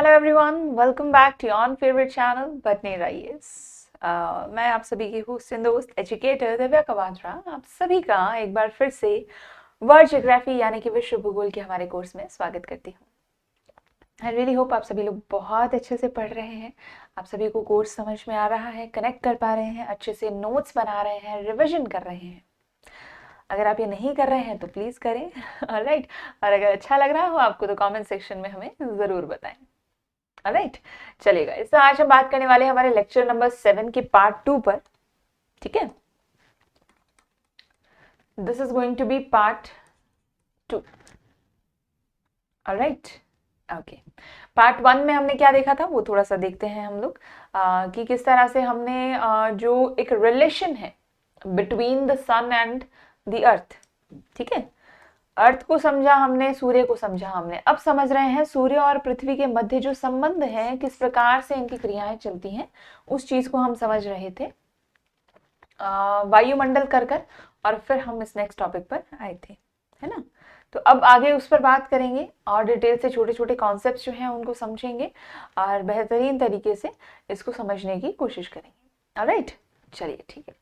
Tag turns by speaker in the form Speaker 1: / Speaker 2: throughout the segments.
Speaker 1: Hello everyone, welcome back to your favourite channel botany rice. मैं आप सभी की होस्ट एंड दोस्त एजुकेटर दिव्या कवात्रा आप सभी का एक बार फिर से वर्ल्ड ज्योग्राफी यानी कि विश्व भूगोल के हमारे कोर्स में स्वागत करती हूँ। आई रियली होप आप सभी लोग बहुत अच्छे से पढ़ रहे हैं, आप सभी को कोर्स समझ में आ रहा है, कनेक्ट कर पा रहे हैं, अच्छे से नोट्स बना रहे हैं, रिविजन कर रहे हैं। अगर आप ये नहीं कर रहे हैं तो प्लीज़ करें। ऑलराइट, और अगर अच्छा लग रहा हो आपको तो कमेंट सेक्शन में हमें ज़रूर बताएं। ऑलराइट, चलिएगा। इससे आज हम बात करने वाले हैं हमारे लेक्चर नंबर 7 के पार्ट 2 पर। ठीक है, this is going to be part 2। Alright, okay. Part 1 में हमने क्या देखा था वो थोड़ा सा देखते हैं हम लोग कि किस तरह से हमने जो एक रिलेशन है between the sun and the earth, ठीक है, अर्थ को समझा हमने, सूर्य को समझा हमने। अब समझ रहे हैं सूर्य और पृथ्वी के मध्य जो संबंध है, किस प्रकार से इनकी क्रियाएं चलती हैं, उस चीज को हम समझ रहे थे वायुमंडल कर और फिर हम इस नेक्स्ट टॉपिक पर आए थे, है ना। तो अब आगे उस पर बात करेंगे और डिटेल से छोटे छोटे कॉन्सेप्ट्स जो हैं उनको समझेंगे और बेहतरीन तरीके से इसको समझने की कोशिश करेंगे। ऑलराइट, चलिए ठीक है।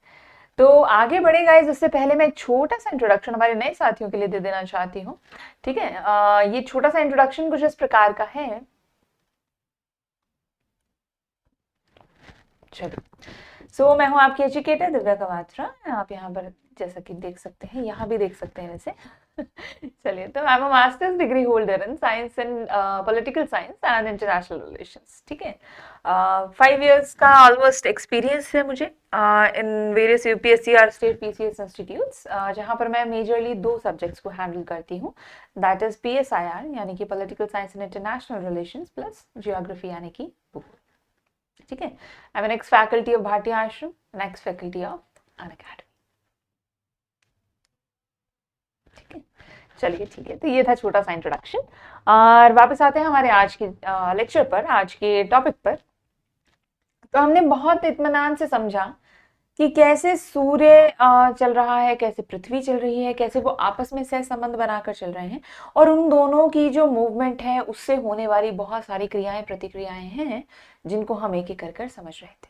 Speaker 1: तो आगे बढ़े गाइस, इससे पहले मैं एक छोटा सा इंट्रोडक्शन हमारे नए साथियों के लिए दे देना चाहती हूँ। ठीक है, ये छोटा सा इंट्रोडक्शन कुछ इस प्रकार का है। चलो, सो मैं हूँ आपकी एजुकेटर दिव्या कवात्रा। आप यहाँ पर जैसा कि देख सकते हैं, यहाँ भी देख सकते हैं वैसे। चलिए, तो I am a masters degree holder in science and political science and international relations. ठीक है, 5 इयर्स का ऑलमोस्ट एक्सपीरियंस है मुझे इन वेरियस यूपीएससी और स्टेट पीसीएस इंस्टीट्यूट्स, जहाँ पर मैं मेजरली 2 सब्जेक्ट्स को हैंडल करती हूँ। दैट इज पीएसआईआर यानी कि political science and international relations plus geography यानी कि भूगोल। ठीक है, I am an ex faculty of Bharatiya Ashram and ex faculty of Unacademy. ठीक है, चलिए ठीक है। तो ये था छोटा सा इंट्रोडक्शन और वापस आते हैं हमारे आज के लेक्चर पर, आज के टॉपिक पर। तो हमने बहुत इत्मीनान से समझा कि कैसे सूर्य चल रहा है, कैसे पृथ्वी चल रही है, कैसे वो आपस में सह संबंध बनाकर चल रहे हैं और उन दोनों की जो मूवमेंट है उससे होने वाली बहुत सारी क्रियाएं प्रतिक्रियाएं हैं जिनको हम एक एक कर समझ रहे थे।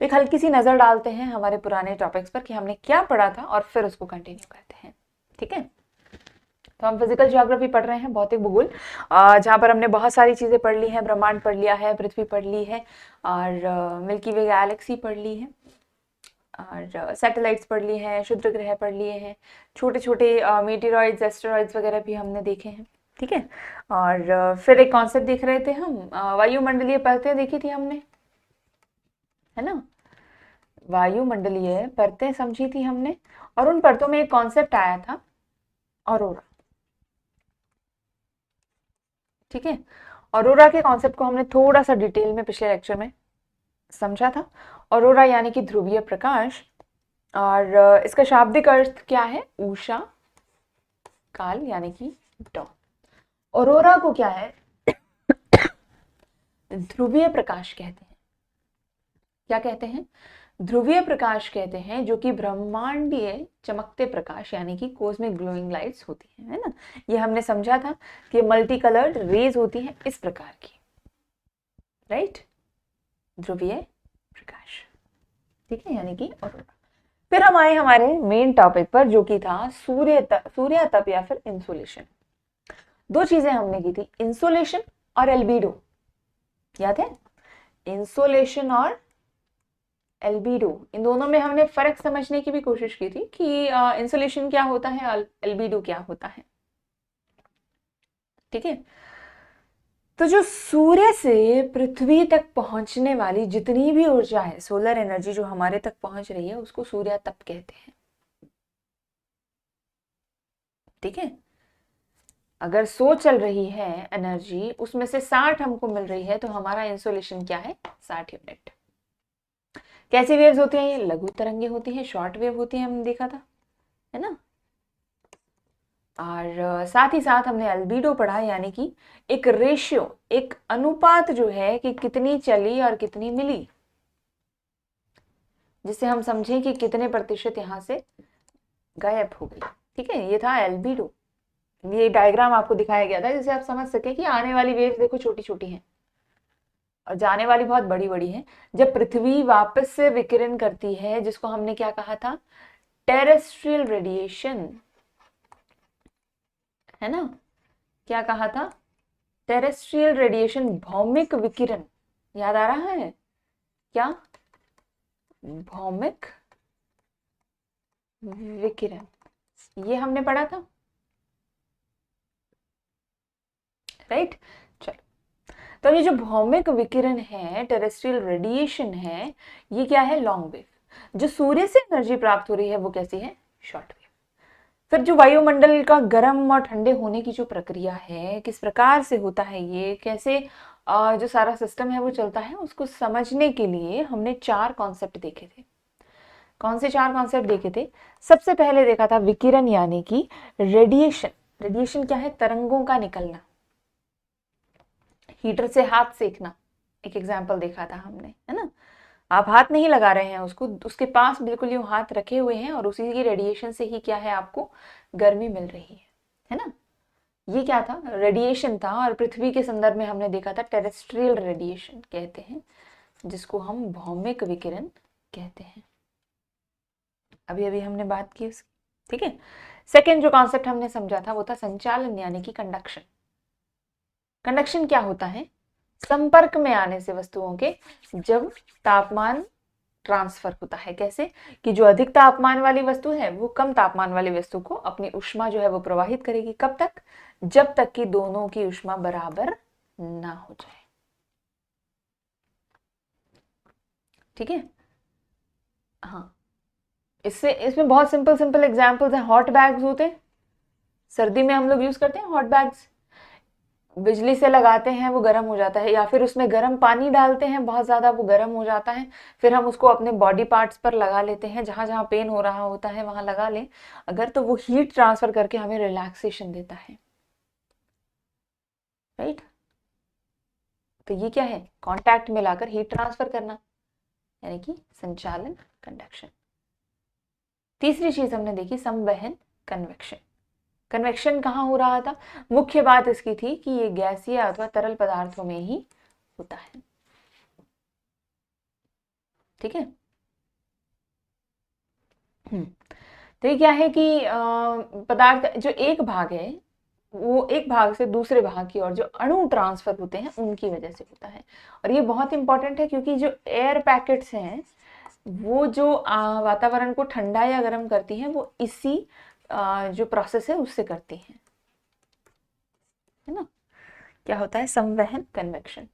Speaker 1: तो एक हल्की सी नजर डालते हैं हमारे पुराने टॉपिक्स पर कि हमने क्या पढ़ा था और फिर उसको कंटिन्यू करते हैं। ठीक है, तो हम फिजिकल ज्योग्राफी पढ़ रहे हैं, भौतिक भूगोल, जहाँ पर हमने बहुत सारी चीजें पढ़ ली हैं। ब्रह्मांड पढ़ लिया है, पृथ्वी पढ़ ली है और मिल्की वे गैलेक्सी पढ़ ली है और सैटेलाइट्स पढ़ लिए हैं, क्षुद्र ग्रह पढ़ लिए हैं, छोटे छोटे मीटेरॉइड्स एस्टेरॉइड्स वगैरह भी हमने देखे हैं। ठीक है, और फिर एक कॉन्सेप्ट देख रहे थे हम, वायुमंडलीय परतें देखी थी हमने, है ना। वायुमंडलीय परतें समझी थी हमने और उन परतों में एक कॉन्सेप्ट आया था ऑरोरा। ठीक है, ऑरोरा के कॉन्सेप्ट को हमने थोड़ा सा डिटेल में पिछले लेक्चर में समझा था। ऑरोरा यानी कि ध्रुवीय प्रकाश और इसका शाब्दिक अर्थ क्या है? उषा काल यानी कि डॉन। ऑरोरा को क्या है? ध्रुवीय प्रकाश कहते हैं। क्या कहते हैं? ध्रुवीय प्रकाश कहते हैं, जो कि ब्रह्मांडीय चमकते प्रकाश यानी कि कॉस्मिक ग्लोइंग लाइट्स होती हैं, है ना। ये हमने समझा था कि मल्टी कलर्ड रेज होती हैं इस प्रकार की, राइट, ध्रुवीय प्रकाश। ठीक है, यानी कि ऑरोरा। फिर हम आए हमारे मेन टॉपिक पर जो कि था सूर्यातप या फिर इंसोलेशन। 2 चीजें हमने की थी, इंसोलेशन और एल्बीडो। याद है? इंसोलेशन और एल्बीडो, इन दोनों में हमने फर्क समझने की भी कोशिश की थी कि इंसोलेशन क्या होता है और एल्बीडो क्या होता है। ठीक है, तो जो सूर्य से पृथ्वी तक पहुंचने वाली जितनी भी ऊर्जा है, सोलर एनर्जी जो हमारे तक पहुंच रही है, उसको सूर्यातप कहते हैं। ठीक है, अगर 100 चल रही है एनर्जी, उसमें से 60 हमको मिल रही है, तो हमारा इंसोलेशन क्या है? 60 यूनिट। कैसी वेव्स होती हैं? ये लघु तरंगे होती हैं, शॉर्ट वेव होती हैं, हमने देखा था, है ना। और साथ ही साथ हमने अल्बीडो पढ़ा, यानी कि एक रेशियो, एक अनुपात जो है कि कितनी चली और कितनी मिली, जिससे हम समझें कि कितने प्रतिशत यहां से गायब हो गई। ठीक है, ये था एल्बीडो। ये डायग्राम आपको दिखाया गया था जिससे आप समझ सके कि आने वाली वेव्स देखो छोटी छोटी हैं, और जाने वाली बहुत बड़ी बड़ी है। जब पृथ्वी वापस से विकिरण करती है, जिसको हमने क्या कहा था, टेरेस्ट्रियल रेडिएशन, है ना, क्या कहा था, टेरेस्ट्रियल रेडिएशन, भौमिक विकिरण, याद आ रहा है क्या, भौमिक विकिरण, ये हमने पढ़ा था, राइट। चलो, तो ये जो भौमिक विकिरण है, टेरेस्ट्रियल रेडिएशन है, ये क्या है, लॉन्ग वेव। जो सूर्य से एनर्जी प्राप्त हो रही है वो कैसी है, शॉर्ट वेव। फिर जो वायुमंडल का गर्म और ठंडे होने की जो प्रक्रिया है, किस प्रकार से होता है ये, कैसे जो सारा सिस्टम है वो चलता है, उसको समझने के लिए हमने 4 कॉन्सेप्ट देखे थे। कौन से 4 कॉन्सेप्ट देखे थे? सबसे पहले देखा था विकिरण यानी कि रेडिएशन। रेडिएशन क्या है, तरंगों का निकलना। हीटर से हाथ सेकना, एक एग्जाम्पल देखा था हमने, है ना। आप हाथ नहीं लगा रहे हैं उसको, उसके पास बिल्कुल यूं हाथ रखे हुए हैं और उसी की रेडिएशन से ही क्या है, आपको गर्मी मिल रही है ना। ये क्या था, रेडिएशन था। और पृथ्वी के संदर्भ में हमने देखा था टेरेस्ट्रियल रेडिएशन कहते हैं, जिसको हम भौमिक विकिरण कहते हैं। अभी अभी हमने बात की उसकी, ठीक है। सेकेंड जो कॉन्सेप्ट हमने समझा था वो था संचालन यानी कि कंडक्शन। कंडक्शन क्या होता है, संपर्क में आने से वस्तुओं के जब तापमान ट्रांसफर होता है। कैसे कि जो अधिक तापमान वाली वस्तु है वो कम तापमान वाली वस्तु को अपनी ऊष्मा जो है वो प्रवाहित करेगी। कब तक, जब तक कि दोनों की ऊष्मा बराबर ना हो जाए, ठीक है। हाँ, इसमें बहुत सिंपल सिंपल एग्जांपल्स हैं। हॉट बैग्स होते हैं, सर्दी में हम लोग यूज करते हैं हॉट बैग्स, बिजली से लगाते हैं वो गर्म हो जाता है, या फिर उसमें गर्म पानी डालते हैं बहुत ज़्यादा, वो गर्म हो जाता है। फिर हम उसको अपने बॉडी पार्ट्स पर लगा लेते हैं, जहाँ जहाँ पेन हो रहा होता है वहाँ लगा लें अगर, तो वो हीट ट्रांसफर करके हमें रिलैक्सेशन देता है, राइट। तो ये क्या है, कांटेक्ट में लाकर हीट ट्रांसफर करना, यानी कि संचालन, कंडक्शन। तीसरी चीज हमने देखी संवहन, कन्वेक्शन। कन्वेक्शन कहाँ हो रहा था, मुख्य बात इसकी थी कि ये गैसीय अथवा तरल पदार्थों में ही होता है, ठीक है। तो ये क्या है कि पदार्थ जो एक भाग है वो एक भाग से दूसरे भाग की ओर जो अणु ट्रांसफर होते हैं उनकी वजह से होता है। और ये बहुत इंपॉर्टेंट है क्योंकि जो एयर पैकेट्स हैं वो जो वातावरण को ठंडा या गर्म करती हैं वो इसी जो प्रोसेस है उससे करती हैं, है ना। क्या होता है, संवहन, कन्वेक्शन।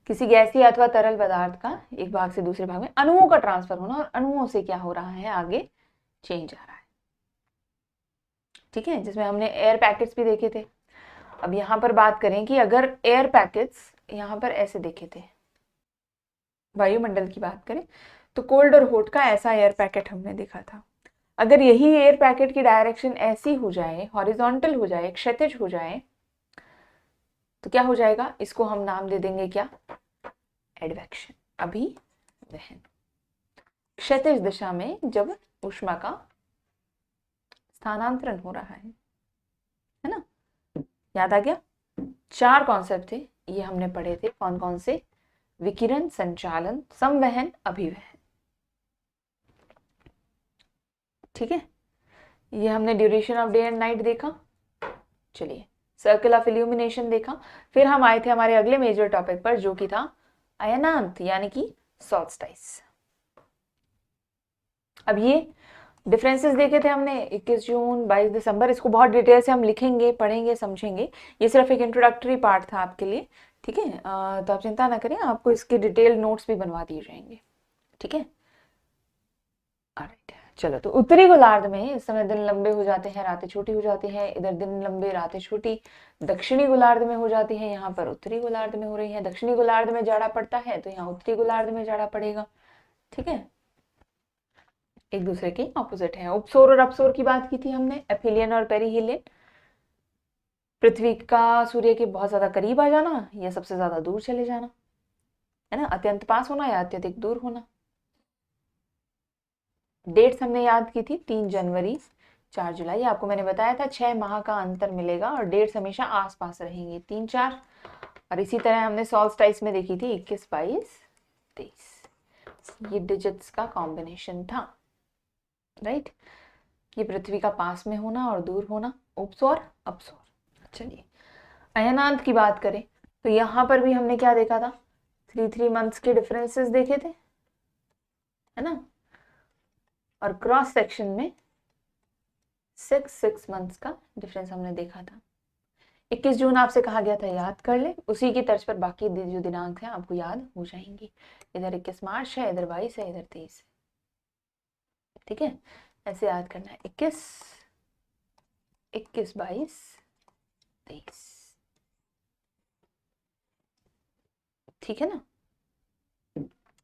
Speaker 1: किसी गैसीय अथवा तरल पदार्थ का एक भाग से दूसरे भाग में अणुओं का ट्रांसफर होना, और अणुओं से क्या हो रहा है, आगे चेंज आ रहा है, ठीक है। जिसमें हमने एयर पैकेट्स भी देखे थे। अब यहाँ पर बात करें कि अगर एयर पैकेट्स यहाँ पर ऐसे देखे थे, वायुमंडल की बात करें तो कोल्ड और हॉट का ऐसा एयर पैकेट हमने देखा था। अगर यही एयर पैकेट की डायरेक्शन ऐसी हो जाए, हॉरिजॉन्टल हो जाए, क्षैतिज हो जाए, तो क्या हो जाएगा, इसको हम नाम दे देंगे क्या, एडवेक्शन, अभिवहन। क्षैतिज दिशा में जब ऊष्मा का स्थानांतरण हो रहा है ना। याद आ गया, 4 कॉन्सेप्ट थे ये हमने पढ़े थे। कौन कौन से, विकिरण, संचालन, संवहन, अभिवहन, ठीक है। ये हमने duration of day and night देखा। चलिए, सर्कल ऑफ इल्यूमिनेशन देखा। फिर हम आए थे हमारे अगले मेजर टॉपिक पर जो कि था अयनांत यानी कि सॉल्स्टाइस। अब ये डिफरेंसेस देखे थे हमने, 21 जून, 22 दिसंबर। इसको बहुत डिटेल से हम लिखेंगे, पढ़ेंगे, समझेंगे। ये सिर्फ एक इंट्रोडक्टरी पार्ट था आपके लिए, ठीक है। तो आप चिंता ना करें, आपको इसके डिटेल नोट्स भी बनवा दिए जाएंगे, ठीक है। ऑलराइट, चलो। तो उत्तरी गोलार्ध में इस समय दिन लंबे हो जाते हैं, रातें छोटी हो जाती हैं। इधर दिन लंबे, रातें छोटी। दक्षिणी गोलार्ध में हो जाती है, यहाँ पर उत्तरी गोलार्ध में हो रही है। दक्षिणी गोलार्ध में जाड़ा पड़ता है तो यहाँ उत्तरी गोलार्ध में जाड़ा पड़ेगा, ठीक है। एक दूसरे के ऑपोजिट है। उपसौर और अपसौर की बात की थी हमने, एफिलियन और पेरिहिलियन। पृथ्वी का सूर्य के बहुत ज्यादा करीब आ जाना या सबसे ज्यादा दूर चले जाना, है ना। अत्यंत पास होना या अत्यधिक दूर होना। डेट्स हमने याद की थी, 3 जनवरी 4 जुलाई। आपको मैंने बताया था 6 माह का अंतर मिलेगा और डेट्स हमेशा आसपास रहेंगी, 3, 4। और इसी तरह हमने सॉल्स्टाइस में देखी थी 21, 22, 23। ये डिजिट्स का कॉम्बिनेशन था, राइट। ये पृथ्वी का पास में होना और दूर होना, उप्स और अप्स और। चलिए अयनांत की बात करें तो यहाँ पर भी हमने क्या देखा था, 3 मंथ्स के डिफरेंसेस देखे थे, है ना। और क्रॉस सेक्शन में 6 मंथ्स का डिफरेंस हमने देखा था। 21 जून आपसे कहा गया था याद कर ले, उसी की तर्ज पर बाकी जो दिनांक हैं आपको याद हो जाएंगी। इधर 21 मार्च है, इधर 22 है, इधर 23 है, ठीक है। ऐसे याद करना है, 21, 22, 23, ठीक है ना।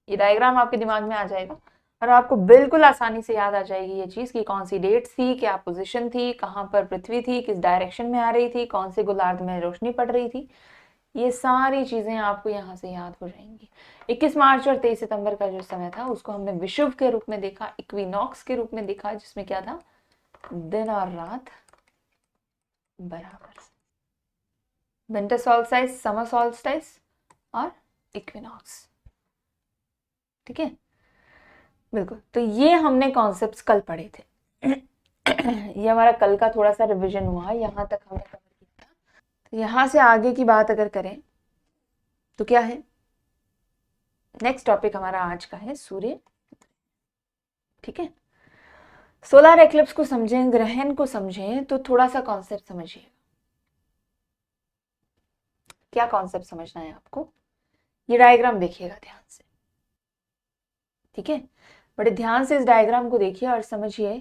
Speaker 1: ये डायग्राम आपके दिमाग में आ जाएगा और आपको बिल्कुल आसानी से याद आ जाएगी ये चीज कि कौन सी डेट्स थी, क्या पोजीशन थी, कहाँ पर पृथ्वी थी, किस डायरेक्शन में आ रही थी, कौन से गोलार्ध में रोशनी पड़ रही थी। ये सारी चीजें आपको यहाँ से याद हो जाएंगी। 21 मार्च और 23 सितंबर का जो समय था उसको हमने विषुव के रूप में देखा, इक्विनॉक्स के रूप में देखा, जिसमें क्या था, दिन और रात बराबर, विंटर सॉल्स्टाइस, समर सॉल्स्टाइस और इक्विनॉक्स, ठीक है। बिल्कुल, तो ये हमने कॉन्सेप्ट्स कल पढ़े थे। ये हमारा कल का थोड़ा सा रिवीजन हुआ, यहाँ तक हमने कवर किया। तो यहाँ से आगे की बात अगर करें तो क्या है, नेक्स्ट टॉपिक हमारा आज का है सूर्य, ठीक है। सोलर एक्लिप्स को समझें, ग्रहण को समझें तो थोड़ा सा कॉन्सेप्ट समझिए। क्या कॉन्सेप्ट समझना है आपको, ये डायग्राम देखिएगा ध्यान से, ठीक है। बड़े ध्यान से इस डायग्राम को देखिए और समझिए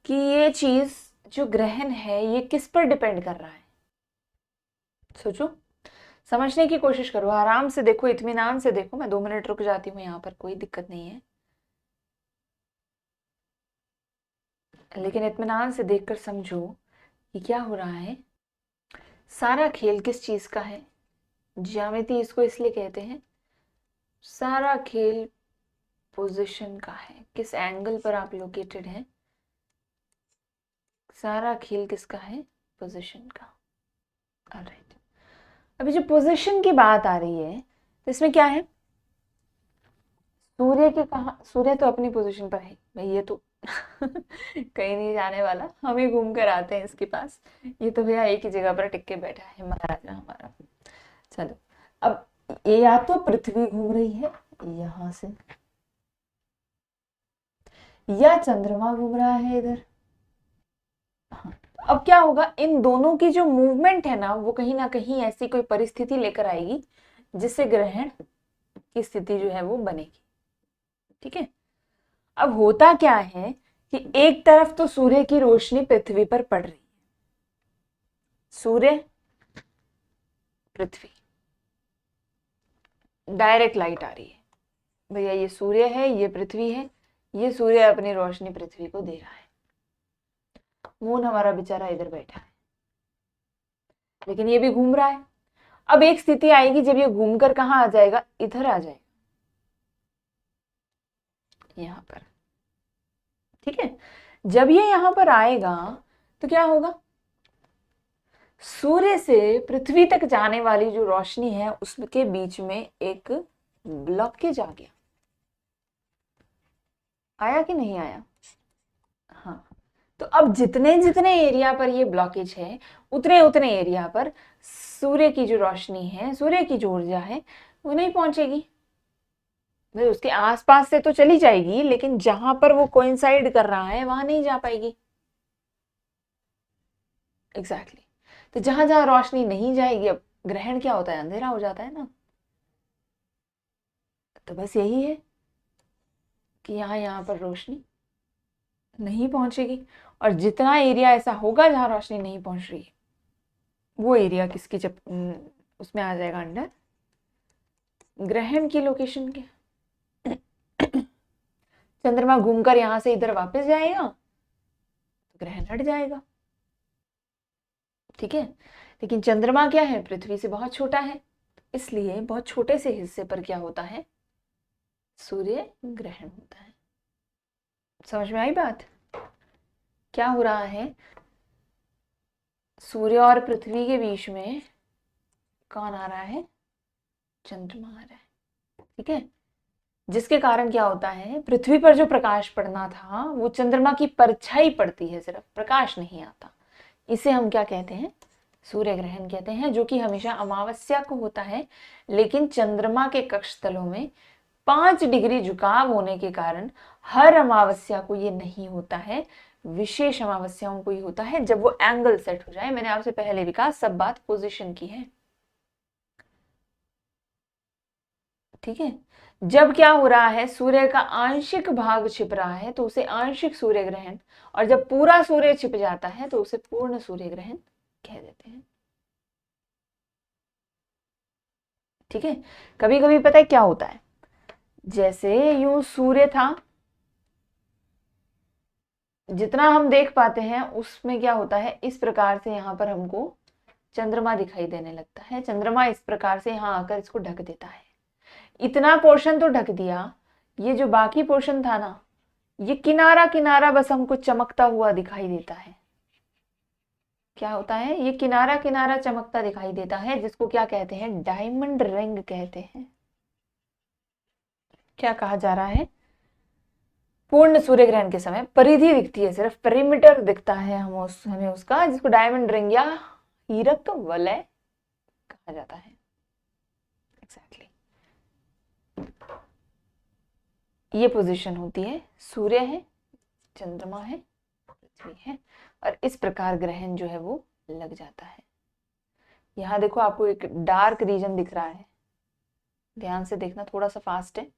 Speaker 1: कि ये चीज जो ग्रहण है ये किस पर डिपेंड कर रहा है। सोचो, समझने की कोशिश करो, आराम से देखो, इत्मीनान से देखो। मैं 2 मिनट रुक जाती हूँ यहाँ पर, कोई दिक्कत नहीं है, लेकिन इत्मीनान से देखकर समझो कि क्या हो रहा है। सारा खेल किस चीज का है, ज्यामिति इसको इसलिए कहते हैं। सारा खेल पोजीशन का है, किस एंगल पर आप लोकेटेड हैं, सारा खेल किसका है, पोजीशन का। ऑलराइट, अभी जो पोजीशन की बात आ रही है तो इसमें क्या है, सूर्य के कहा, सूर्य तो अपनी पोजीशन पर है भाई, ये तो कहीं नहीं जाने वाला, हम ही घूम कर आते हैं इसके पास। ये तो भैया एक ही जगह पर टिक के बैठा है महाराजा हमारा। चलो, अब ये या तो पृथ्वी घूम रही है यहां से, या चंद्रमा घूम रहा है इधर। हाँ, अब क्या होगा, इन दोनों की जो मूवमेंट है ना वो कहीं ना कहीं ऐसी कोई परिस्थिति लेकर आएगी जिससे ग्रहण की स्थिति जो है वो बनेगी, ठीक है। अब होता क्या है कि एक तरफ तो सूर्य की रोशनी पृथ्वी पर पड़ रही है, सूर्य पृथ्वी, डायरेक्ट लाइट आ रही है भैया, ये सूर्य है, ये पृथ्वी है, ये सूर्य अपनी रोशनी पृथ्वी को दे रहा है। मून हमारा बेचारा इधर बैठा है, लेकिन ये भी घूम रहा है। अब एक स्थिति आएगी जब ये घूमकर कहाँ आ जाएगा, इधर आ जाएगा, यहां पर, ठीक है। जब ये यहां पर आएगा तो क्या होगा, सूर्य से पृथ्वी तक जाने वाली जो रोशनी है उसके बीच में एक ब्लॉकेज आ गया, आया कि नहीं आया। हाँ, तो अब जितने जितने एरिया पर ये ब्लॉकेज है उतने उतने एरिया पर सूर्य की जो रोशनी है, सूर्य की जो ऊर्जा है वो नहीं पहुंचेगी। भाई उसके आसपास से तो चली जाएगी, लेकिन जहां पर वो कोइंसाइड कर रहा है वहां नहीं जा पाएगी। एग्जैक्टली तो जहां जहां रोशनी नहीं जाएगी, अब ग्रहण क्या होता है, अंधेरा हो जाता है ना। तो बस यही है कि यहाँ पर रोशनी नहीं पहुंचेगी, और जितना एरिया ऐसा होगा जहां रोशनी नहीं पहुंच रही, वो एरिया किसकी उसमें आ जाएगा, अंडर ग्रहण की लोकेशन के। चंद्रमा घूमकर यहां से इधर वापस जाएगा तो ग्रहण हट जाएगा, ठीक है। लेकिन चंद्रमा क्या है, पृथ्वी से बहुत छोटा है, इसलिए बहुत छोटे से हिस्से पर क्या होता है, सूर्य ग्रहण होता है। समझ में आई बात। क्या हो रहा है, सूर्य और पृथ्वी के बीच में कौन आ रहा है, चंद्रमा आ रहा है। ठीक है, जिसके कारण क्या होता है, पृथ्वी पर जो प्रकाश पड़ना था वो चंद्रमा की परछाई पड़ती है, सिर्फ प्रकाश नहीं आता। इसे हम क्या कहते हैं, सूर्य ग्रहण कहते हैं, जो कि हमेशा अमावस्या को होता है। लेकिन चंद्रमा के कक्ष तलों में 5 डिग्री झुकाव होने के कारण हर अमावस्या को ये नहीं होता है, विशेष अमावस्याओं को ही होता है जब वो एंगल सेट हो जाए। मैंने आपसे पहले भी कहा, सब बात पोजीशन की है। ठीक है, जब क्या हो रहा है, सूर्य का आंशिक भाग छिप रहा है तो उसे आंशिक सूर्य ग्रहण, और जब पूरा सूर्य छिप जाता है तो उसे पूर्ण सूर्य ग्रहण कह देते हैं। ठीक है, कभी कभी पता है क्या होता है, जैसे यूं सूर्य था, जितना हम देख पाते हैं उसमें क्या होता है, इस प्रकार से यहाँ पर हमको चंद्रमा दिखाई देने लगता है। चंद्रमा इस प्रकार से यहाँ आकर इसको ढक देता है। इतना पोर्शन तो ढक दिया, ये जो बाकी पोर्शन था ना, ये किनारा किनारा बस हमको चमकता हुआ दिखाई देता है। क्या होता है, ये किनारा किनारा चमकता दिखाई देता है, जिसको क्या कहते हैं, डायमंड रिंग कहते हैं। क्या कहा जा रहा है, पूर्ण सूर्य ग्रहण के समय परिधि दिखती है, सिर्फ पेरीमीटर दिखता है हमें उसका, जिसको डायमंड रिंग या हीरक वलय कहा जाता है। एग्जैक्टली ये पोजीशन होती है, सूर्य है, चंद्रमा है, पृथ्वी है, और इस प्रकार ग्रहण जो है वो लग जाता है। यहाँ देखो आपको एक डार्क रीजन दिख रहा है, ध्यान से देखना, थोड़ा सा फास्ट है,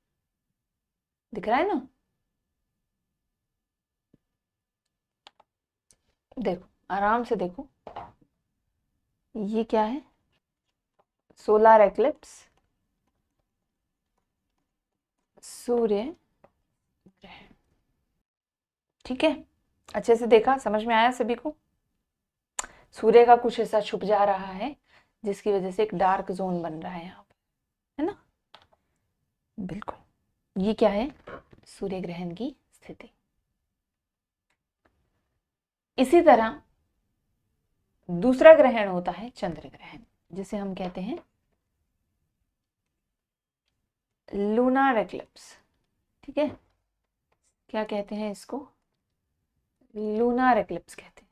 Speaker 1: दिख रहा है ना, देखो आराम से देखो, ये क्या है, सोलर एक्लिप्स, सूर्य ग्रहण। ठीक है, अच्छे से देखा, समझ में आया सभी को। सूर्य का कुछ हिस्सा छुप जा रहा है, जिसकी वजह से एक डार्क जोन बन रहा है यहाँ पर, है ना। बिल्कुल, ये क्या है, सूर्य ग्रहण की स्थिति। इसी तरह दूसरा ग्रहण होता है चंद्र ग्रहण, जिसे हम कहते हैं लूनार एक्लिप्स। ठीक है, क्या कहते हैं इसको, लूनार एक्लिप्स कहते हैं।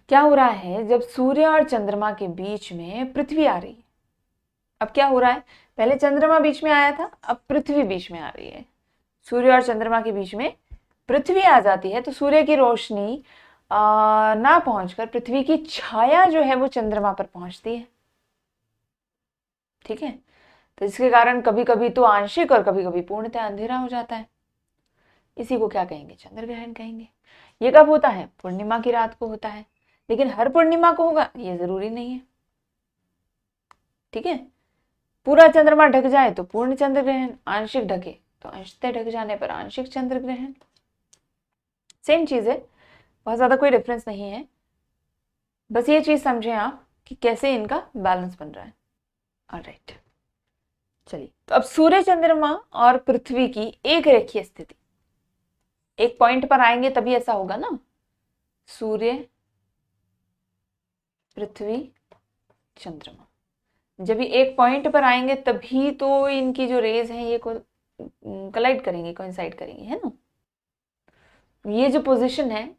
Speaker 1: क्या हो रहा है, जब सूर्य और चंद्रमा के बीच में पृथ्वी आ रही है, अब क्या हो रहा है, पहले चंद्रमा बीच में आया था, अब पृथ्वी बीच में आ रही है। सूर्य और चंद्रमा के बीच में पृथ्वी आ जाती है तो सूर्य की रोशनी ना पहुंचकर पृथ्वी की छाया जो है वो चंद्रमा पर पहुंचती है। ठीक है, तो इसके कारण कभी कभी तो आंशिक और कभी कभी पूर्णतः अंधेरा हो जाता है। इसी को क्या कहेंगे, चंद्र ग्रहण कहेंगे। ये कब होता है, पूर्णिमा की रात को होता है, लेकिन हर पूर्णिमा को होगा ये जरूरी नहीं है। ठीक है, पूरा चंद्रमा ढक जाए तो पूर्ण चंद्र ग्रहण, आंशिक ढके तो अंशतः ढक जाने पर आंशिक चंद्र ग्रहण। सेम चीज है, बहुत ज्यादा कोई डिफरेंस नहीं है, बस ये चीज समझें आप कि कैसे इनका बैलेंस बन रहा है। ऑलराइट, चलिए, तो अब सूर्य चंद्रमा और पृथ्वी की एक रेखीय स्थिति, एक पॉइंट पर आएंगे तभी ऐसा होगा ना, सूर्य पृथ्वी चंद्रमा, जब ये एक पॉइंट पर आएंगे तभी तो इनकी जो रेज हैं ये कलाइड करेंगे, कोइंसाइड करेंगे, है ना। ये जो पोजीशन है,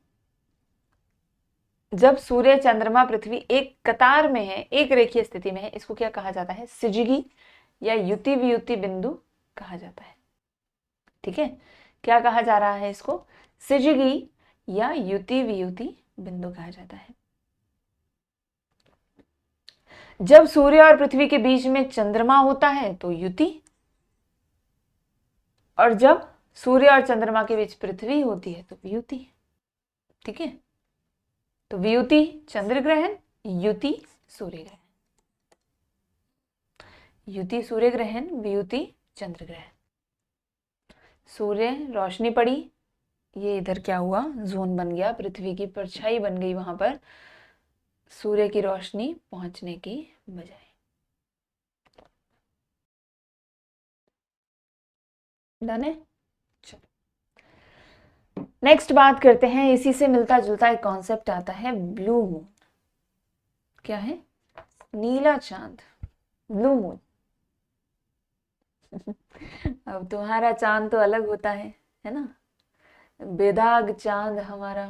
Speaker 1: जब सूर्य चंद्रमा पृथ्वी एक कतार में है, एक रेखीय स्थिति में है, इसको क्या कहा जाता है, सिजगी या युति वियुति बिंदु कहा जाता है। ठीक है, क्या कहा जा रहा है इसको, सिजगी या युति वियुति बिंदु कहा जाता है। जब सूर्य और पृथ्वी के बीच में चंद्रमा होता है तो युति, और जब सूर्य और चंद्रमा के बीच पृथ्वी होती है तो वियुति। ठीक है, तो वियुति चंद्र ग्रहण, युति सूर्य ग्रहण, युति सूर्य ग्रहण, वियुति चंद्र ग्रहण। सूर्य रोशनी पड़ी, ये इधर क्या हुआ, जोन बन गया, पृथ्वी की परछाई बन गई वहां पर सूर्य की रोशनी पहुंचने की बजाय। डन है, चलो नेक्स्ट बात करते हैं, इसी से मिलता जुलता एक कॉन्सेप्ट आता है ब्लू मून। क्या है? नीला चांद, ब्लू मून। अब तुम्हारा चांद तो अलग होता है ना? बेदाग चांद हमारा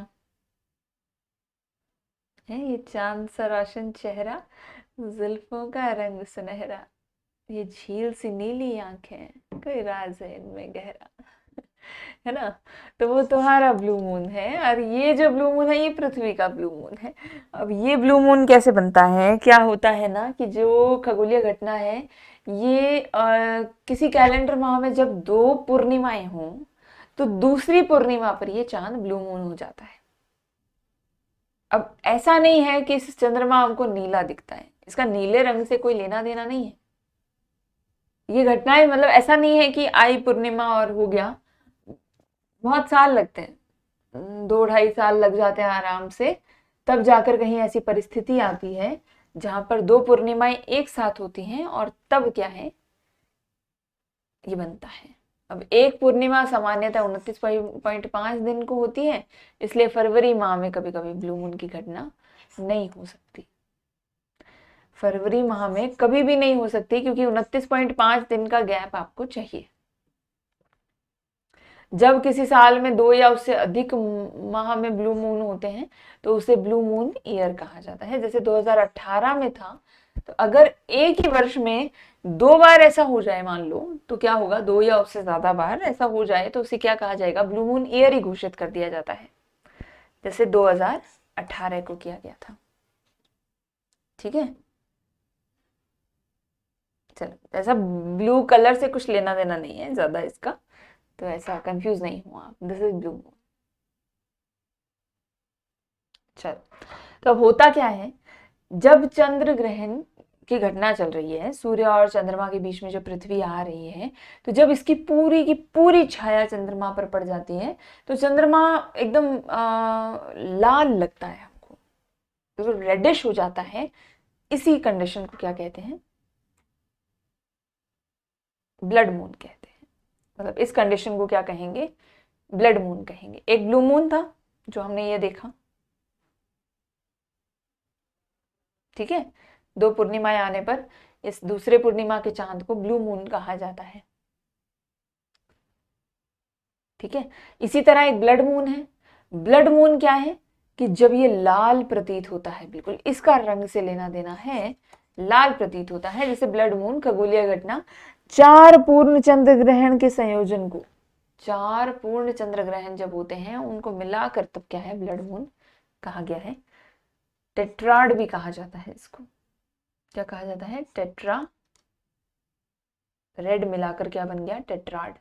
Speaker 1: है, ये चांद सा रोशन चेहरा, जुल्फों का रंग सुनहरा, ये झील सी नीली आंखें, कोई राज है इनमें गहरा, है ना? तो वो तुम्हारा ब्लू मून है, और ये जो ब्लू मून है ये पृथ्वी का ब्लू मून है। अब ये ब्लू मून कैसे बनता है? क्या होता है ना कि जो खगोलीय घटना है ये किसी कैलेंडर माह में जब 2 पूर्णिमाएं हों तो दूसरी पूर्णिमा पर ये चांद ब्लू मून हो जाता है। अब ऐसा नहीं है कि इस चंद्रमा हमको नीला दिखता है, इसका नीले रंग से कोई लेना देना नहीं है। ये घटनाएं मतलब ऐसा नहीं है कि आई पूर्णिमा और हो गया, बहुत साल लगते हैं, 2-2.5 साल लग जाते हैं आराम से, तब जाकर कहीं ऐसी परिस्थिति आती है जहां पर 2 पूर्णिमाएं एक साथ होती हैं और तब क्या है, ये बनता है। अब एक पूर्णिमा सामान्यतः 29.5 दिन को होती है, इसलिए फरवरी माह में कभी कभी ब्लू मून की घटना नहीं हो सकती। फरवरी माह में कभी भी नहीं हो सकती, क्योंकि 29.5 दिन का गैप आपको चाहिए। जब किसी साल में 2 या उससे अधिक माह में ब्लू मून होते हैं तो उसे ब्लू मून ईयर कहा जाता है। जैसे 2018 में था, तो अगर एक ही वर्ष में 2 बार ऐसा हो जाए मान लो, तो क्या होगा, 2 या उससे ज्यादा बार ऐसा हो जाए तो उसे क्या कहा जाएगा, ब्लू मून ईयर ही घोषित कर दिया जाता है, जैसे 2018 को किया गया था। ठीक है, चलो, ऐसा ब्लू कलर से कुछ लेना देना नहीं है ज्यादा इसका, तो ऐसा कंफ्यूज नहीं हुआ आप, दिस इज ब्लू मून। चलो, तो अब होता क्या है, जब चंद्र ग्रहण की घटना चल रही है, सूर्य और चंद्रमा के बीच में जो पृथ्वी आ रही है, तो जब इसकी पूरी की पूरी छाया चंद्रमा पर पड़ जाती है तो चंद्रमा एकदम लाल लगता है हमको, तो रेडिश हो जाता है। इसी कंडीशन को क्या कहते हैं, ब्लड मून कहते हैं। मतलब इस कंडीशन को क्या कहेंगे, ब्लड मून कहेंगे। एक ब्लू मून था जो हमने ये देखा, ठीक है, 2 पूर्णिमाएं आने पर इस दूसरे पूर्णिमा के चांद को ब्लू मून कहा जाता है। ठीक है, इसी तरह एक ब्लड मून है। ब्लड मून क्या है कि जब ये लाल प्रतीत होता है, बिल्कुल इसका रंग से लेना देना है, लाल प्रतीत होता है, जैसे ब्लड मून खगोलीय घटना 4 पूर्ण चंद्र ग्रहण के संयोजन को, 4 पूर्ण चंद्र ग्रहण जब होते हैं उनको मिलाकर तब क्या है, ब्लड मून कहा गया है। टेट्राड भी कहा जाता है इसको। क्या कहा जाता है, टेट्रा, रेड मिलाकर क्या बन गया, टेट्राड।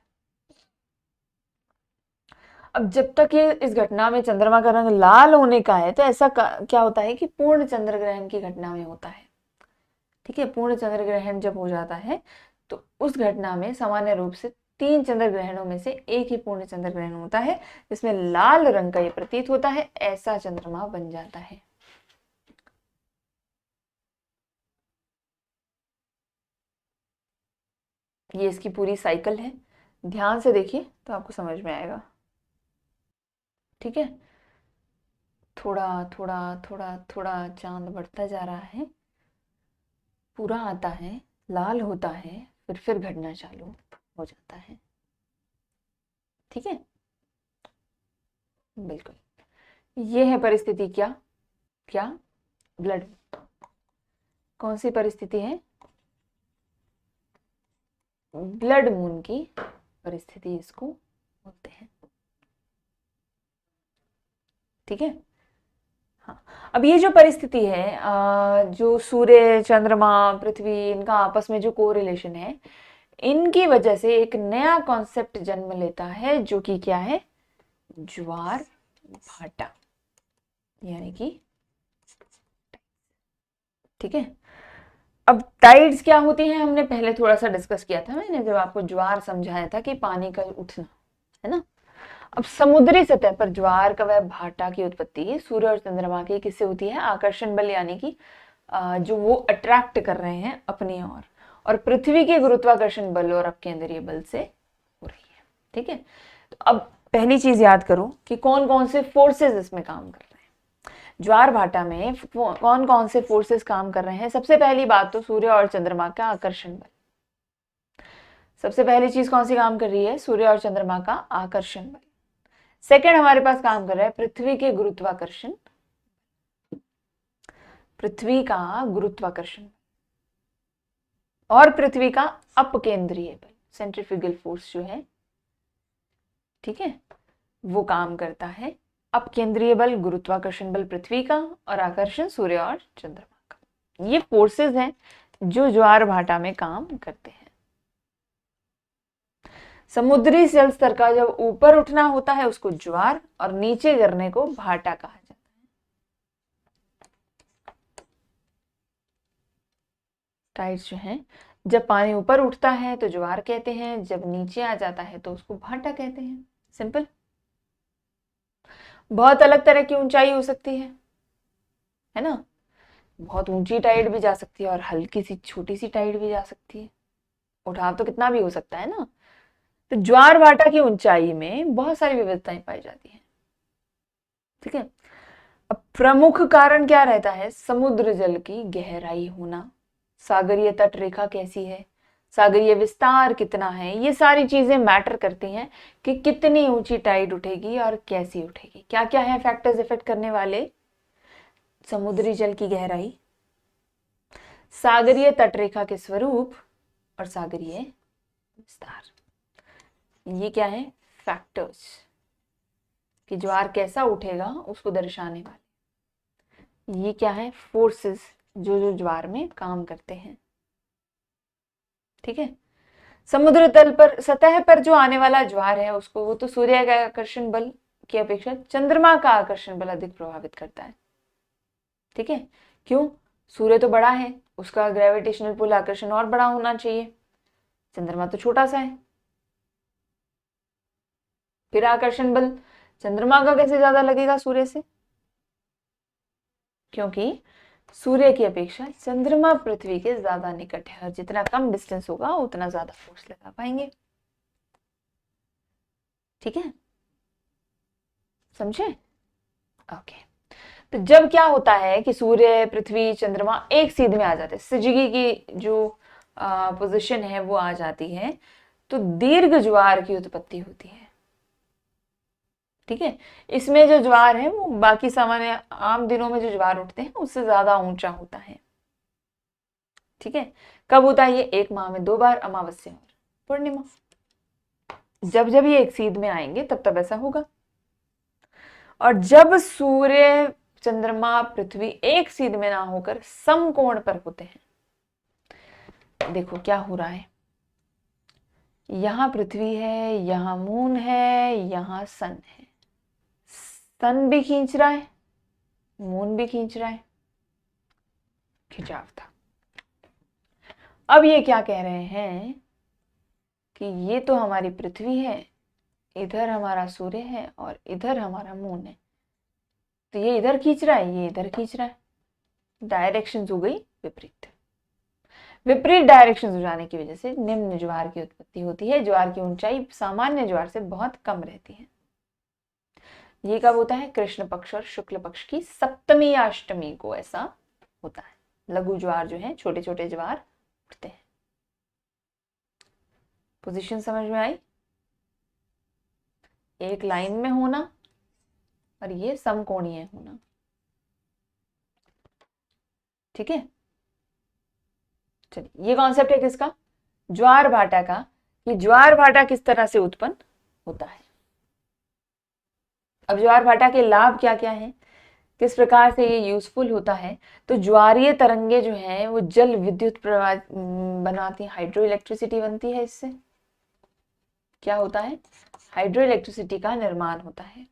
Speaker 1: अब जब तक ये इस घटना में चंद्रमा का रंग लाल होने का है, तो ऐसा क्या होता है कि पूर्ण चंद्र ग्रहण की घटना में होता है। ठीक है, पूर्ण चंद्र ग्रहण जब हो जाता है तो उस घटना में सामान्य रूप से 3 चंद्र ग्रहणों में से एक ही पूर्ण चंद्र ग्रहण होता है, जिसमें लाल रंग का ये प्रतीत होता है, ऐसा चंद्रमा बन जाता है। ये इसकी पूरी साइकिल है, ध्यान से देखिए तो आपको समझ में आएगा। ठीक है, थोड़ा थोड़ा थोड़ा थोड़ा चांद बढ़ता जा रहा है, पूरा आता है, लाल होता है, फिर घटना चालू हो जाता है। ठीक है, बिल्कुल ये है परिस्थिति। क्या क्या, ब्लड, कौन सी परिस्थिति है, ब्लड मून की परिस्थिति इसको बोलते हैं। ठीक है, हाँ, अब ये जो परिस्थिति है, जो सूर्य चंद्रमा पृथ्वी इनका आपस में जो कोरिलेशन है, इनकी वजह से एक नया कॉन्सेप्ट जन्म लेता है, जो कि क्या है, ज्वार भाटा, यानी कि, ठीक है। अब टाइड्स क्या होती हैं, हमने पहले थोड़ा सा डिस्कस किया था, मैंने जब आपको ज्वार समझाया था कि पानी का उठना, है ना। अब समुद्री सतह पर ज्वार का वह भाटा की उत्पत्ति सूर्य और चंद्रमा की किससे होती है, आकर्षण बल, यानी कि जो वो अट्रैक्ट कर रहे हैं अपनी ओर, और पृथ्वी के गुरुत्वाकर्षण बल और अपकेंद्रीय बल से हो रही है। ठीक है, तो अब पहली चीज याद करो कि कौन कौन से फोर्सेस इसमें काम कर रहे हैं। ज्वार भाटा में कौन कौन से फोर्सेस काम कर रहे हैं। सबसे पहली बात तो सूर्य और चंद्रमा का आकर्षण बल। सबसे पहली चीज कौन सी काम कर रही है? सूर्य और चंद्रमा का आकर्षण बल। सेकंड हमारे पास काम कर रहा है पृथ्वी के गुरुत्वाकर्षण, पृथ्वी का गुरुत्वाकर्षण और पृथ्वी का अपकेंद्रीय बल, सेंट्रीफ्यूगल फोर्स जो है, ठीक है, वो काम करता है। अपकेंद्रीय बल, गुरुत्वाकर्षण बल पृथ्वी का और आकर्षण सूर्य और चंद्रमा का। ये फोर्सेस हैं जो ज्वार भाटा में काम करते हैं। समुद्री जल स्तर का जब ऊपर उठना होता है उसको ज्वार और नीचे गिरने को भाटा कहा जाता है। टाइड्स जो है, जब पानी ऊपर उठता है तो ज्वार कहते हैं, जब नीचे आ जाता है तो उसको भाटा कहते हैं। सिंपल। बहुत अलग तरह की ऊंचाई हो सकती है ना। बहुत ऊंची टाइड भी जा सकती है और हल्की सी छोटी सी टाइड भी जा सकती है। उठाव तो कितना भी हो सकता है ना। तो ज्वार भाटा की ऊंचाई में बहुत सारी विविधताएं पाई जाती हैं, ठीक है। अब प्रमुख कारण क्या रहता है? समुद्र जल की गहराई होना, सागरीय तट रेखा कैसी है, सागरीय विस्तार कितना है, ये सारी चीजें मैटर करती हैं कि कितनी ऊंची टाइड उठेगी और कैसी उठेगी। क्या क्या है फैक्टर्स इफेक्ट करने वाले? समुद्री जल की गहराई, सागरीय तटरेखा के स्वरूप और सागरीय विस्तार। ये क्या है? फैक्टर्स कि ज्वार कैसा उठेगा उसको दर्शाने वाले। ये क्या है? फोर्सेस जो जो ज्वार में काम करते हैं, ठीक है। समुद्र तल पर, सतह पर जो आने वाला ज्वार है उसको, वो तो सूर्य का आकर्षण बल की अपेक्षा चंद्रमा का आकर्षण बल अधिक प्रभावित करता है, ठीक है। क्यों? सूर्य तो बड़ा है, उसका ग्रेविटेशनल पुल, आकर्षण और बड़ा होना चाहिए। चंद्रमा तो छोटा सा है, फिर आकर्षण बल चंद्रमा का कैसे ज्यादा लगेगा सूर्य से? क्योंकि सूर्य की अपेक्षा चंद्रमा पृथ्वी के ज्यादा निकट है और जितना कम डिस्टेंस होगा उतना ज्यादा फोर्स लगा पाएंगे, ठीक है। समझे? ओके। तो जब क्या होता है कि सूर्य, पृथ्वी, चंद्रमा एक सीध में आ जाते हैं, सिजगी की जो पोजीशन है वो आ जाती है, तो दीर्घ ज्वार की उत्पत्ति होती है, ठीक है। इसमें जो ज्वार है वो बाकी सामान्य आम दिनों में जो ज्वार उठते हैं उससे ज्यादा ऊंचा होता है, ठीक है। कब होता है ये? 1 माह में 2 बार, अमावस्या और पूर्णिमा। जब जब ये एक सीध में आएंगे तब तब ऐसा होगा। और जब सूर्य, चंद्रमा, पृथ्वी एक सीध में ना होकर समकोण पर होते हैं, देखो क्या हो रहा है। यहां पृथ्वी है, यहां मून है, यहां सन है। सन भी खींच रहा है, मून भी खींच रहा है, खिंचाव था। अब ये क्या कह रहे हैं कि ये तो हमारी पृथ्वी है, इधर हमारा सूर्य है और इधर हमारा मून है, तो ये इधर खींच रहा है, ये इधर खींच रहा है। डायरेक्शंस हो गई विपरीत। विपरीत डायरेक्शंस हो जाने की वजह से निम्न ज्वार की उत्पत्ति होती है। ज्वार की ऊंचाई सामान्य ज्वार से बहुत कम रहती है। ये कब होता है? कृष्ण पक्ष और शुक्ल पक्ष की सप्तमी या अष्टमी को ऐसा होता है। लघु ज्वार जो है, छोटे छोटे ज्वार उठते हैं। पोजीशन समझ में आई? एक लाइन में होना और ये समकोणीय होना, ठीक है। चलिए, ये कॉन्सेप्ट है किसका? ज्वार भाटा का, कि ज्वार भाटा किस तरह से उत्पन्न होता है। अब ज्वार भाटा के लाभ क्या क्या हैं, किस प्रकार से ये यूजफुल होता है। तो ज्वारीय तरंगे जो हैं वो जल विद्युत प्रवाह बनाती हैं, हाइड्रो इलेक्ट्रिसिटी बनती है। इससे क्या होता है? हाइड्रो इलेक्ट्रिसिटी का निर्माण होता है।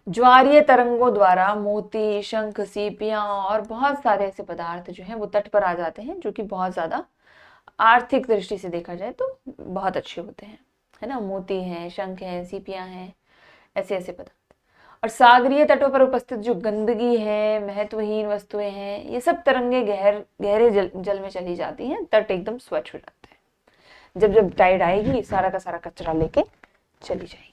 Speaker 1: ज्वारीय तरंगों द्वारा मोती, शंख, सीपियां और बहुत सारे ऐसे पदार्थ जो हैं वो तट पर आ जाते हैं, जो कि बहुत ज्यादा आर्थिक दृष्टि से देखा जाए तो बहुत अच्छे होते हैं, है ना। मोती हैं, शंख हैं, सीपियां हैं, ऐसे ऐसे पदार्थ। और सागरीय तटों पर उपस्थित जो गंदगी है, महत्वहीन वस्तुएं हैं, ये सब तरंगे गहरे जल में चली जाती हैं, तट एकदम स्वच्छ हो जाता है। जब जब टाइड आएगी सारा का सारा कचरा लेके चली जाएगी,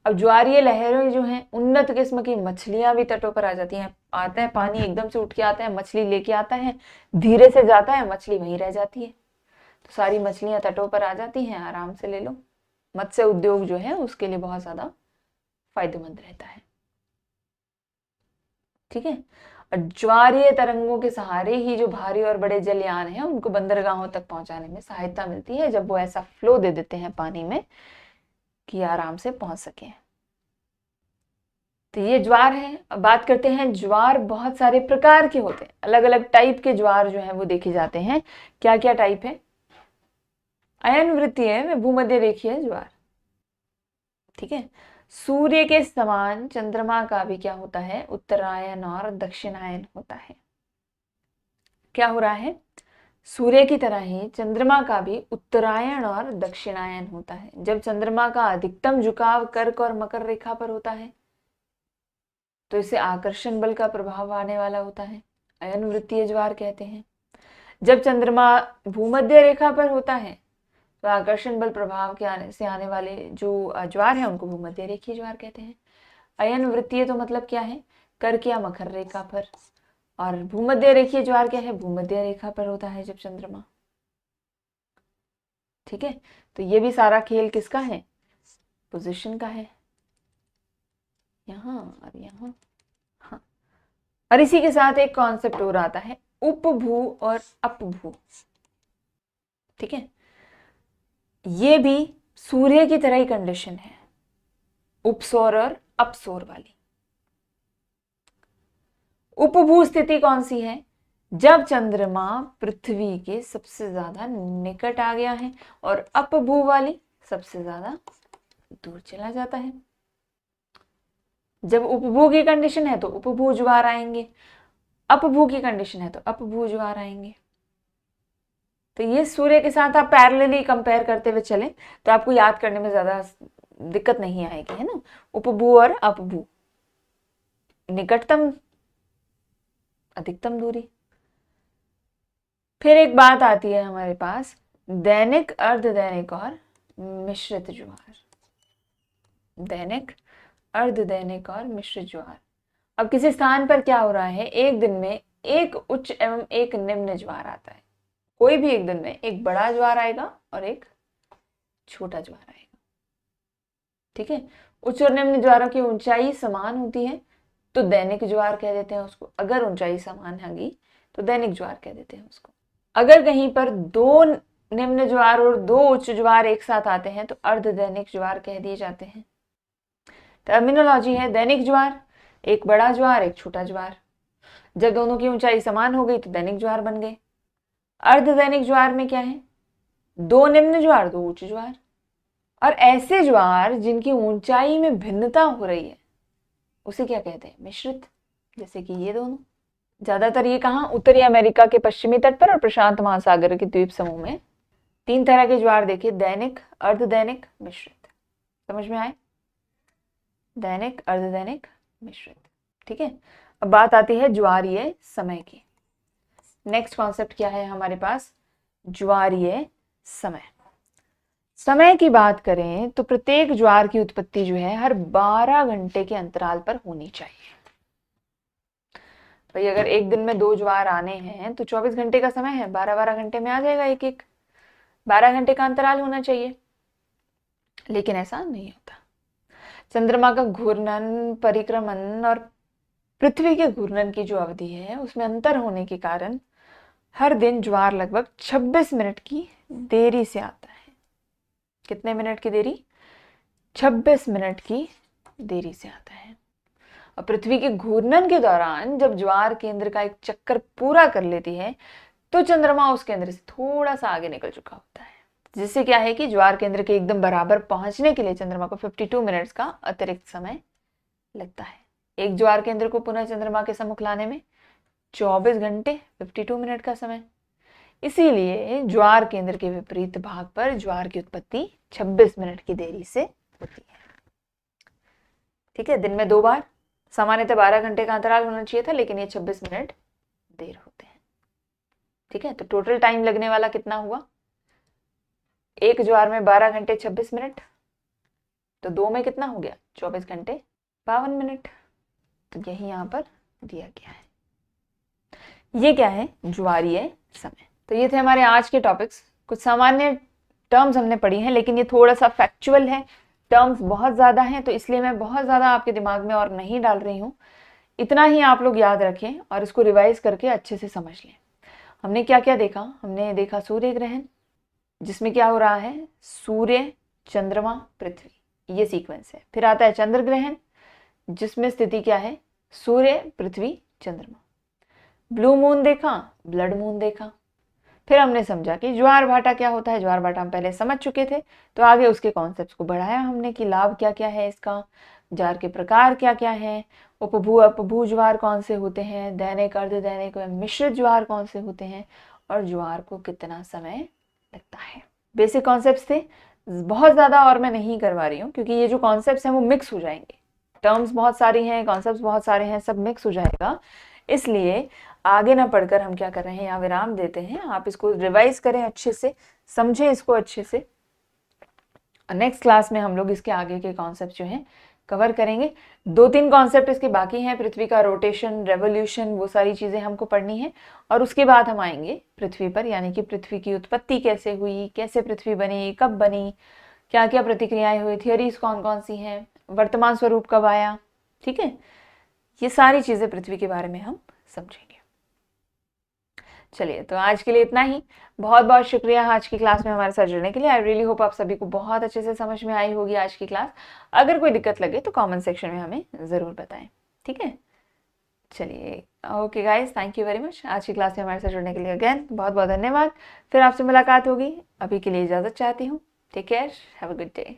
Speaker 1: अब ज्वारीय लहरें जो हैं, उन्नत किस्म की मछलियां भी तटों पर आ जाती हैं। आता है पानी एकदम से उठ के आता है, मछली लेके आता है, धीरे से जाता है, मछली वहीं रह जाती है। तो सारी मछलियां तटों पर आ जाती हैं, आराम से ले लो। मत्स्य उद्योग जो है उसके लिए बहुत ज्यादा फायदेमंद रहता है। ठीक है। और ज्वारीय तरंगों के सहारे ही जो भारी और बड़े जलयान हैं उनको बंदरगाहों तक पहुंचाने में सहायता मिलती है, जब वो ऐसा फ्लो दे देते हैं पानी में कि आराम से पहुंच सके। तो ये ज्वार है। अब बात करते हैं, ज्वार बहुत सारे प्रकार के होते हैं, अलग अलग टाइप के ज्वार जो है वो देखे जाते हैं। क्या क्या टाइप है? अयन वृत्तीय में भूमध्य रेखीय ज्वार। ठीक है। सूर्य के समान चंद्रमा का भी क्या होता है? उत्तरायण और दक्षिणायन होता है। क्या हो रहा है? सूर्य की तरह ही चंद्रमा का भी उत्तरायण और दक्षिणायन होता है। जब चंद्रमा का अधिकतम झुकाव कर्क और मकर रेखा पर होता है तो इसे आकर्षण बल का प्रभाव आने वाला होता है, अयन वृत्तीय ज्वार कहते हैं। जब चंद्रमा भूमध्य रेखा पर होता है तो आकर्षण बल प्रभाव के आने से आने वाले जो ज्वार है उनको भूमध्य रेखीय ज्वार कहते हैं। अयन वृत्तीय तो मतलब क्या है? कर्क या मकर रेखा पर। और भूमध्य रेखीय ज्वार क्या है? भूमध्य रेखा पर होता है जब चंद्रमा। ठीक है। तो ये भी सारा खेल किसका है? पोजीशन का है, यहाँ और यहाँ। हाँ। और इसी के साथ एक कॉन्सेप्ट और आता है, उपभू और अपभू। ठीक है। ये भी सूर्य की तरह ही कंडीशन है, उपसौर और अपसौर वाली। उपभू स्थिति कौन सी है? जब चंद्रमा पृथ्वी के सबसे ज्यादा निकट आ गया है, और अपभू वाली सबसे ज्यादा दूर चला जाता है। जब उपभू की कंडीशन है तो उपभू ज्वार आएंगे, अपभू की कंडीशन है तो अपभू ज्वार आएंगे। तो ये सूर्य के साथ आप पैरेलली कंपेयर करते हुए चलें तो आपको याद करने में ज्यादा दिक्कत नहीं आएगी, है ना। उपभू और अपभू, निकटतम अधिकतम दूरी। फिर एक बात आती है हमारे पास, दैनिक, अर्धदैनिक और मिश्रित ज्वार। दैनिक, अर्धदैनिक और मिश्रित ज्वार। अब किसी स्थान पर क्या हो रहा है, एक दिन में एक उच्च एवं एक निम्न ज्वार आता है। कोई भी एक दिन में एक बड़ा ज्वार आएगा और एक छोटा ज्वार आएगा। ठीक है। उच्च और निम्न ज्वारों की ऊंचाई समान होती है तो दैनिक ज्वार कह देते हैं उसको। अगर ऊंचाई समान होगी तो दैनिक ज्वार कह देते हैं उसको। अगर कहीं पर दो निम्न ज्वार और दो उच्च ज्वार एक साथ आते हैं तो अर्धदैनिक ज्वार कह दिए जाते हैं। टर्मिनोलॉजी है, दैनिक ज्वार एक बड़ा ज्वार एक छोटा ज्वार। जब दोनों की ऊंचाई समान हो गई तो दैनिक ज्वार बन गए। अर्धदैनिक ज्वार में क्या है? दो निम्न ज्वार दो उच्च ज्वार। और ऐसे ज्वार जिनकी ऊंचाई में भिन्नता हो रही है उसे क्या कहते हैं? मिश्रित। जैसे कि ये दोनों। ज्यादातर ये कहाँ? उत्तरी अमेरिका के पश्चिमी तट पर और प्रशांत महासागर के द्वीप समूह में। तीन तरह के ज्वार देखे, दैनिक, अर्धदैनिक, मिश्रित। समझ में आए? दैनिक, अर्धदैनिक, मिश्रित। ठीक है। अब बात आती है ज्वारीय समय की। नेक्स्ट कॉन्सेप्ट क्या है हमारे पास? ज्वारीय समय। समय की बात करें तो प्रत्येक ज्वार की उत्पत्ति जो है हर 12 घंटे के अंतराल पर होनी चाहिए। भाई अगर एक दिन में दो ज्वार आने हैं तो 24 घंटे का समय है, 12-12 घंटे में आ जाएगा एक एक। 12 घंटे का अंतराल होना चाहिए, लेकिन ऐसा नहीं होता। चंद्रमा का घूर्णन, परिक्रमण और पृथ्वी के घूर्णन की जो अवधि है उसमें अंतर होने के कारण हर दिन ज्वार लगभग 26 मिनट की देरी से आता है। कितने मिनट की देरी? 26 मिनट की देरी से आता है। और पृथ्वी के घूर्णन के दौरान जब ज्वार केंद्र का एक चक्कर पूरा कर लेती है तो चंद्रमा उस केंद्र से थोड़ा सा आगे निकल चुका होता है, जिससे क्या है कि ज्वार केंद्र के एकदम बराबर पहुंचने के लिए चंद्रमा को 52 मिनट्स का अतिरिक्त समय लगता है। एक ज्वार केंद्र को पुनः चंद्रमा के सम्मुख लाने में 24 घंटे 52 मिनट का समय। इसीलिए ज्वार केंद्र के विपरीत भाग पर ज्वार की उत्पत्ति 26 मिनट की देरी से होती है। ठीक है। दिन में दो बार, सामान्यतः 12 घंटे का अंतराल होना चाहिए था, लेकिन ये 26 मिनट देर होते हैं। ठीक है। तो टोटल टाइम लगने वाला कितना हुआ? एक ज्वार में 12 घंटे 26 मिनट, तो 2 में कितना हो गया, 24 घंटे 52 मिनट। तो यही यहाँ पर दिया गया है। ये क्या है, ज्वारीय समय। तो ये थे हमारे आज के टॉपिक्स। कुछ सामान्य टर्म्स हमने पढ़ी हैं, लेकिन ये थोड़ा सा फैक्चुअल है, टर्म्स बहुत ज़्यादा हैं, तो इसलिए मैं बहुत ज़्यादा आपके दिमाग में और नहीं डाल रही हूँ। इतना ही आप लोग याद रखें और इसको रिवाइज करके अच्छे से समझ लें। हमने क्या क्या देखा, हमने देखा सूर्य ग्रहण, जिसमें क्या हो रहा है, सूर्य चंद्रमा पृथ्वी, ये सीक्वेंस है। फिर आता है चंद्र ग्रहण, जिसमें स्थिति क्या है, सूर्य पृथ्वी चंद्रमा। ब्लू मून देखा, ब्लड मून देखा। फिर हमने समझा कि ज्वार भाटा क्या होता है, ज्वार भाटा हम पहले समझ चुके थे, तो आगे उसके कॉन्सेप्ट्स को बढ़ाया हमने कि लाभ क्या क्या है इसका, ज्वार के प्रकार क्या क्या हैं, उपभू अपभू ज्वार कौन से होते हैं, दैनिक अर्धदैनिक व मिश्रित ज्वार कौन से होते हैं, और ज्वार को कितना समय लगता है। बेसिक कॉन्सेप्ट्स थे, बहुत ज़्यादा और मैं नहीं करवा रही हूँ, क्योंकि ये जो कॉन्सेप्ट्स हैं वो मिक्स हो जाएंगे, टर्म्स बहुत सारी हैं, कॉन्सेप्ट्स बहुत सारे हैं, सब मिक्स हो जाएगा। इसलिए आगे ना पढ़कर हम क्या कर रहे हैं, यहाँ विराम देते हैं। आप इसको रिवाइज करें अच्छे से, समझें इसको अच्छे से। नेक्स्ट क्लास में हम लोग इसके आगे के कॉन्सेप्ट जो हैं कवर करेंगे। 2-3 कॉन्सेप्ट इसके बाकी हैं, पृथ्वी का रोटेशन, रेवोल्यूशन, वो सारी चीज़ें हमको पढ़नी है। और उसके बाद हम आएंगे पृथ्वी पर, यानी कि पृथ्वी की उत्पत्ति कैसे हुई, कैसे पृथ्वी बनी, कब बनी, क्या क्या प्रतिक्रियाएं हुई, थियरीज कौन कौन सी हैं, वर्तमान स्वरूप कब आया। ठीक है, ये सारी चीज़ें पृथ्वी के बारे में हम समझेंगे। चलिए, तो आज के लिए इतना ही। बहुत बहुत शुक्रिया आज की क्लास में हमारे साथ जुड़ने के लिए। आई रियली होप आप सभी को बहुत अच्छे से समझ में आई होगी आज की क्लास। अगर कोई दिक्कत लगे तो कमेंट सेक्शन में हमें ज़रूर बताएं। ठीक है, चलिए, okay guys, thank you very much आज की क्लास में हमारे साथ जुड़ने के लिए। अगेन बहुत बहुत धन्यवाद। फिर आपसे मुलाकात होगी, अभी के लिए इजाज़त चाहती हूँ। Take care, have a good day.